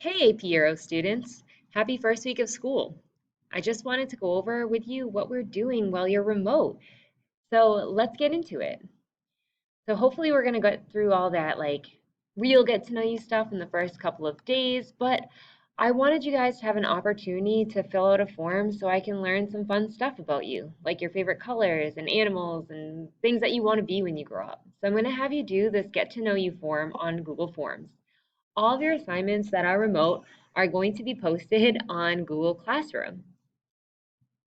Hey, Piero students. Happy first week of school. I just wanted to go over with you what we're doing while you're remote. So let's get into it. So hopefully we're going to get through all that real get to know you stuff in the first couple of days, but I wanted you guys to have an opportunity to fill out a form so I can learn some fun stuff about you, like your favorite colors and animals and things that you want to be when you grow up. So I'm going to have you do this get to know you form on Google Forms. All of your assignments that are remote are going to be posted on Google Classroom.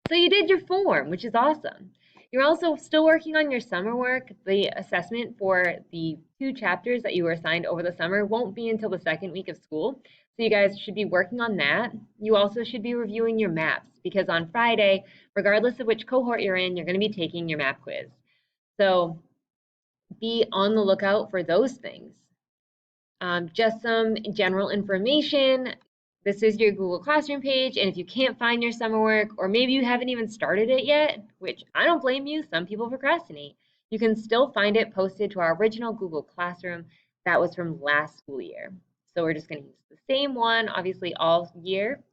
So you did your form, which is awesome. You're also still working on your summer work. The assessment for the 2 chapters that you were assigned over the summer won't be until the second week of school. So you guys should be working on that. You also should be reviewing your maps because on Friday, regardless of which cohort you're in, you're going to be taking your map quiz. So be on the lookout for those things. Just some general information. This is your Google Classroom page, and if you can't find your summer work, or maybe you haven't even started it yet, which I don't blame you, some people procrastinate, you can still find it posted to our original Google Classroom that was from last school year. So we're just going to use the same one, obviously, all year.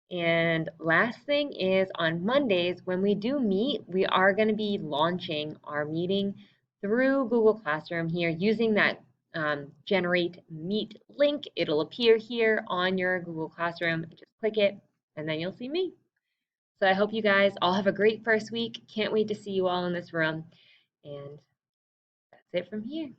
And last thing is on Mondays, when we do meet, we are going to be launching our meeting through Google Classroom here using that generate meet link. It'll appear here on your Google Classroom. Just click it and then you'll see me. So I hope you guys all have a great first week. Can't wait to see you all in this room. And that's it from here.